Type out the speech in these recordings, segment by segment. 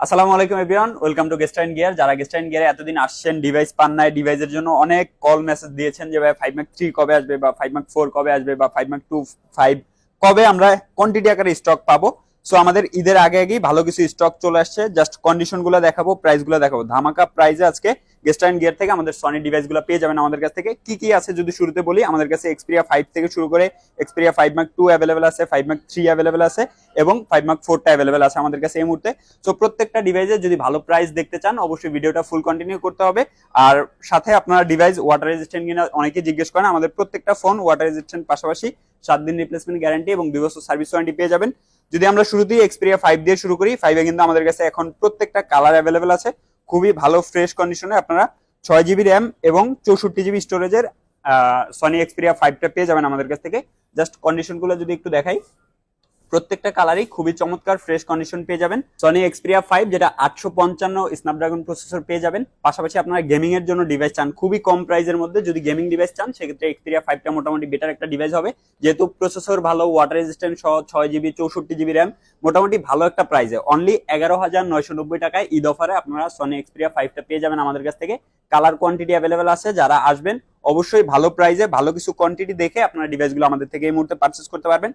আসসালামু আলাইকুম everyone, welcome to গেস্টাইন gear. যারা গেস্টাইন গিয়ারে এতদিন আসছেন, ডিভাইস পান নাই, ডিভাইসের জন্য অনেক কল মেসেজ দিয়েছেন যে ভাই 5 Mac 3 কবে আসবে বা 5 Mac 4 কবে আসবে বা 5 Mac 2 5 কবে আমরা কোয়ান্টিটি আকারে স্টক পাবো। সো আমাদের ঈদের আগে আগেই ভালো কিছু স্টক চলে আসছে। জাস্ট কন্ডিশন গুলো দেখাবো, প্রাইস গুলো দেখাবো। ধামাকা প্রাইসে আজকে গেস্টাইন গিয়ার থেকে আমাদের সনি ডিভাইস গুলো পেয়ে যাবেন আমাদের কাছ থেকে। কি কি আছে যদি শুরুতে বলি, আমাদের কাছে Xperia 5 থেকে শুরু করে Xperia 5 Mac 2 অ্যাভেলেবেল আছে, 5 Mac 3 অ্যাভেলেবেল আছে এবং 5 Mac 4 টা অ্যাভেলেবেল আছে আমাদের কাছে এই মুহূর্তে। সো প্রত্যেকটা ডিভাইসে যদি ভালো প্রাইস দেখতে চান অবশ্যই ভিডিওটা ফুল কন্টিনিউ করতে হবে। আর সাথে আপনার ডিভাইস ওয়াটার রেজিস্ট্যান্ট কিনা অনেকেই জিজ্ঞেস করেন। আমাদের প্রত্যেকটা ফোন ওয়াটার রেজিস্ট্যান্ট, পাশাপাশি 7 দিন রিপ্লেসমেন্ট গ্যারান্টি এবং 2 বছর সার্ভিস ওয়ারেন্টি পেয়ে যাবেন। যদি আমরা শুরুতেই Xperia 5 দিয়ে শুরু করি, 5 এ কিন্তু আমাদের কাছে এখন প্রত্যেকটা কালার অ্যাভেলেবেল আছে, খুবই ভালো ফ্রেশ কন্ডিশনে। আপনারা 6 GB র্যাম এবং 64 GB স্টোরেজের সনি Xperia 5 টা পেয়ে যাবেন আমাদের কাছ থেকে। জাস্ট কন্ডিশনগুলো যদি একটু দেখাই, প্রত্যেকটা কালারই খুবই চমৎকার ফ্রেশ কন্ডিশন পেয়ে যাবেন। সনি Xperia 5 যেটা 855 স্ন্যাপড্রাগন প্রসেসর পেয়ে যাবেন। পাশাপাশি আপনারা গেমিং এর জন্য ডিভাইস চান খুবই কম প্রাইসের মধ্যে, যদি গেমিং ডিভাইস চান সেক্ষেত্রে Xperia 5 টা মোটামুটি বেটার একটা ডিভাইস হবে, যেহেতু প্রসেসর ভালো, ওয়াটার রেজিস্ট্যান্ট সহ 6 GB 64 GB র্যাম, মোটামুটি ভালো একটা প্রাইসে অনলি 11,990 টাকায় ঈদ অফারে আপনারা সনি Xperia 5 টা পেয়ে যাবেন আমাদের কাছ থেকে। কালার কোয়ান্টিটি অ্যাভেলেবেল আছে, যারা আসবেন অবশ্যই ভালো প্রাইসে ভালো কিছু কোয়ান্টিটি দেখে আপনারা ডিভাইসগুলো আমাদের থেকে এই মুহূর্তে পারচেজ করতে পারবেন।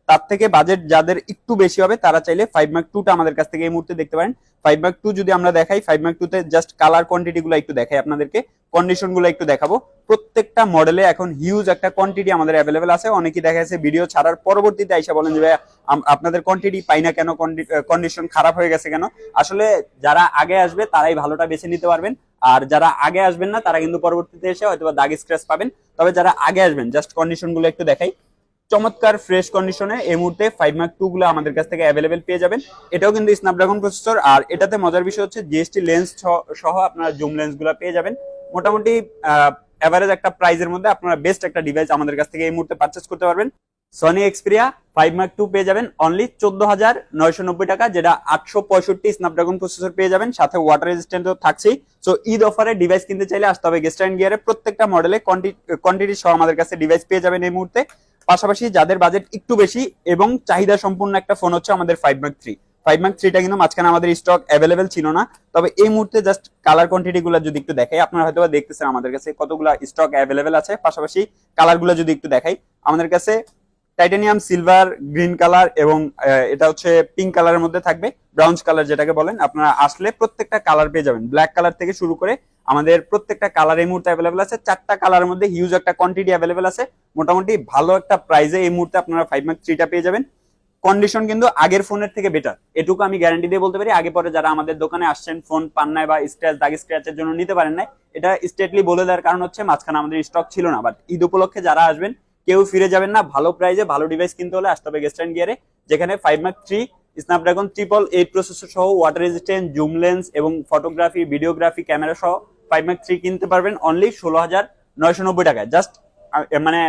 তার থেকে বাজেট যাদের একটু বেশি হবে তারা চাইলে 5 Mac 2 টা আমাদের কাছ থেকে এই মুহূর্তে দেখতে পারেন। 5 Mac 2 যদি আমরা দেখাই, 5 Mac 2 তে জাস্ট কালার কোয়ান্টিটি গুলো একটু দেখাই আপনাদেরকে, কন্ডিশন গুলো একটু দেখাবো। প্রত্যেকটা মডেলে এখন হিউজ একটা কোয়ান্টিটি আমাদের অ্যাভেলেবেল আছে। অনেকেই দেখা যাচ্ছে ভিডিও ছাড়ার পরবর্তীতে আইসা বলেন যে ভাই আপনাদের কোয়ান্টিটি পাই না কেন, কন্ডিশন খারাপ হয়ে গেছে কেন। আসলে যারা আগে আসবে তারাই ভালোটা বেছে নিতে পারবেন, আর যারা আগে আসবেন না তারা কিন্তু পরবর্তীতে এসে হয়তো দাগ স্ক্র্যাচ পাবেন। তবে যারা আগে আসবেন জাস্ট কন্ডিশন গুলো একটু দেখাই, চমৎকার ফ্রেশ কন্ডিশনে এই মুহূর্তে 5 Mac 2 গুলো আমাদের কাছ থেকে অ্যাভেলেবেল পেয়ে যাবেন। এটাও কিন্তু স্ন্যাপড্রাগন প্রসেসর, আর এটাতে মজার বিষয় হচ্ছে জিএসটি লেন্স সহ আপনারা জুম লেন্স গুলো পেয়ে যাবেন। মোটামুটি এভারেজ একটা প্রাইজের মধ্যে আপনারা বেস্ট একটা ডিভাইস আমাদের কাছ থেকে এই মুহূর্তে পারচেজ করতে পারবেন। সনি Xperia 5 Mac 2 পেয়ে যাবেন অনলি 14,990 টাকা, যেটা 865 স্ন্যাপড্রাগন প্রসেসর পেয়ে যাবেন, সাথে ওয়াটার রেজিস্ট্যান্ট তো থাকছেই। সো ঈদ অফারে ডিভাইস কিনতে চাইলে আসতে হবে গেস্টাইন গিয়ারে। প্রত্যেকটা মডেলে কোয়ান্টিটি সহ আমাদের কাছে ডিভাইস পেয়ে যাবেন এই মুহূর্তে। পাশাপাশি যাদের বাজেট একটু বেশি এবং চাহিদা সম্পূর্ণ একটা ফোন হচ্ছে আমাদের 5 Mac 3। 5 Mac 3 টা কিন্তু মাঝখানে আমাদের স্টক অ্যাভেলেবেল ছিল না, তবে এই মুহূর্তে জাস্ট কালার কোয়ান্টিটি গুলো যদি একটু দেখাই, আপনারা হয়তো দেখতেছেন আমাদের কাছে কতগুলো স্টক অ্যাভেলেবেল আছে। পাশাপাশি কালার গুলো যদি একটু দেখাই, আমাদের কাছে টাইটানিয়াম, সিলভার, গ্রিন কালার এবং এটা হচ্ছে পিঙ্ক কালারের মধ্যে থাকবে, ব্রাউন কালার যেটাকে বলেন। আপনারা আসলে প্রত্যেকটা কালার পেয়ে যাবেন, ব্ল্যাক কালার থেকে শুরু করে আমাদের প্রত্যেকটা কালার এই মুহূর্তে অ্যাভেলেবেল আছে। 4টা কালারের মধ্যে হিউজ একটা কোয়ান্টিটি অ্যাভেলেবেল আছে। মোটামুটি ভালো একটা প্রাইসে এই মুহূর্তে আপনারা 5 Mac 3 টা পেয়ে যাবেন। কন্ডিশন কিন্তু আগের ফোনের থেকে বেটার, এটুকু আমি গ্যারান্টি দিয়ে বলতে পারি। আগে পরে যারা আমাদের দোকানে আসছেন ফোন পান নাই বা স্ক্র্যাচ দাগ স্ক্র্যাচের জন্য নিতে পারেন নাই, এটা স্ট্রেটলি বলে দেওয়ার কারণ হচ্ছে মাঝখানে আমাদের স্টক ছিল না। বাট ঈদ উপলক্ষে যারা আসবেন কেউ ফিরে যাবেন না। ভালো প্রাইসে ভালো ডিভাইস কিনতে হলে আসতে হবে গেস্টাইন গিয়ারে, যেখানে 5 Mac 3 স্ন্যাপড্রাগন 888 প্রসেসর সহ ওয়াটার রেজিস্ট্যান্ট, জুম লেন্স এবং ফটোগ্রাফি, ভিডিওগ্রাফি, ক্যামেরা সহ 5 Mac 3 কিনতে পারবেন অনলি 16,990 টাকায়। জাস্ট মানে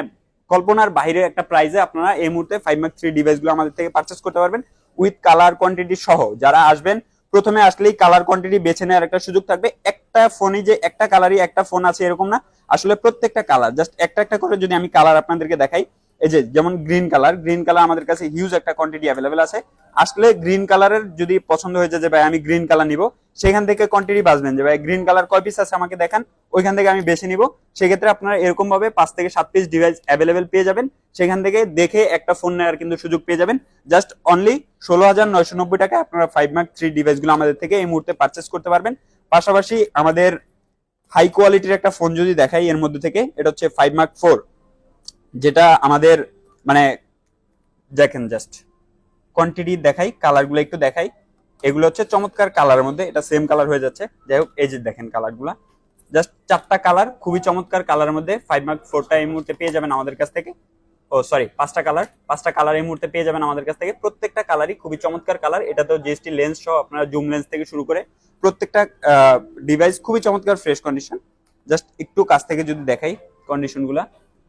কল্পনার বাইরে একটা প্রাইসে আপনারা এই মুহূর্তে 5 Mac 3 ডিভাইস গুলো আমাদের থেকে পারচেস করতে পারবেন উইথ কালার কোয়ান্টিটি সহ। যারা আসবেন প্রথমে আসলেই কালার কোয়ান্টিটি বেছে নেওয়ার একটা সুযোগ থাকবে। একটা ফোনে যে একটা কালারই একটা ফোন আছে এরকম না, আসলে প্রত্যেকটা কালার জাস্ট একটা একটা করে যদি আমি কালার আপনাদেরকে দেখাই, এই যে যেমন গ্রিন কালার আমাদের কাছে হিউজ একটা কোয়ান্টিটি অ্যাভেলেবেল আছে। আসলে গ্রিন কালারের যদি পছন্দ হয়ে যায় যে ভাই আমি গ্রিন কালার নিব, সেখান থেকে কোয়ান্টিটি বাঁচবেন যে ভাই গ্রিন কালার কয় পিস আছে আমাকে দেখান, ওইখান থেকে আমি বেছে নিব। সেক্ষেত্রে আপনারা এরকম ভাবে 5 থেকে 7 পিস ডিভাইস অ্যাভেলেবেল পেয়ে যাবেন। সেখান থেকে দেখে একটা ফোন নেওয়ার কিন্তু সুযোগ পেয়ে যাবেন। জাস্ট অনলি 16,990 টাকায় আপনারা 5 Mac 3 ডিভাইস গুলো আমাদের থেকে এই মুহূর্তে পারচেস করতে পারবেন। পাশাপাশি আমাদের হাই কোয়ালিটির একটা ফোন যদি দেখাই এর মধ্যে থেকে, এটা হচ্ছে 5 Mac 4, যেটা আমাদের মানে দেখেন জাস্ট কোয়ান্টিটি দেখাই, কালার গুলো একটু দেখাই। এগুলো হচ্ছে চমৎকার কালারের মধ্যে, এটা সেম কালার হয়ে যাচ্ছে। যাই হোক, এই যে দেখেন কালার গুলা, জাস্ট 4টা কালার খুবই চমৎকার কালারের মধ্যে 5 Mac 4 টা এই মুহূর্তে পেয়ে যাবেন আমাদের কাছ থেকে। ও সরি, 5টা কালার এই মুহূর্তে পেয়ে যাবেন আমাদের কাছ থেকে। প্রত্যেকটা কালারই খুবই চমৎকার কালার। এটা তো জিএসটি লেন্স সহ আপনারা জুম লেন্স থেকে শুরু করে প্রত্যেকটা ডিভাইস খুবই চমৎকার ফ্রেশ কন্ডিশন। জাস্ট একটু কাছ থেকে যদি দেখাই কন্ডিশন গুলা,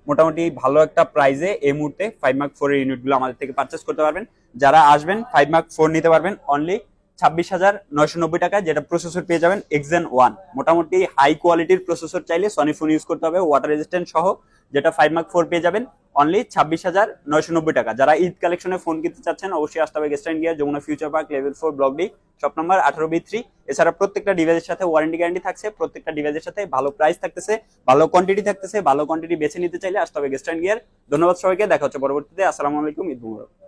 মোটামুটি ভালো একটা প্রাইসে এই মুহূর্তে 5 Mac 4 এর ইউনিট গুলো আমাদের থেকে পারচেস করতে পারবেন। যারা আসবেন 5 Mac 4 নিতে পারবেন অনলি 26,990 টাকা, যেটা প্রসেসর পেয়ে যাবেন Exen 1। মোটামুটি হাই কোয়ালিটির প্রসেসর চাইলে সনি ফোন ইউজ করতে হবে, ওয়াটার রেজিস্ট্যান্ট সহ, যেটা 5 Mark 4 পেয়ে যাবেন অনলি 26,990 টাকা। যারা ঈদ কালেকশনে ফোন কিনতে চাচ্ছেন অবশ্যই আসতে হবে guest gear, Jamuna future park, level 4, block D, shop number 18B3। এছাড়া প্রত্যেকটা ডিভাইসের সাথে ওয়ারেন্টি গ্যারান্টি থাকছে, প্রত্যেকটা ডিভাইসের সাথে ভালো প্রাইস থাকতেছে, ভালো কোয়ান্টিটি থাকতেছে। ভালো কোয়ান্টিটি বেছে নিতে চাইলে আসতে হবে গেস্ট গিয়ার। ধন্যবাদ সবাইকে, দেখা হচ্ছে পরবর্তীতে। আসসালামু আলাইকুম, ঈদ মুবারক।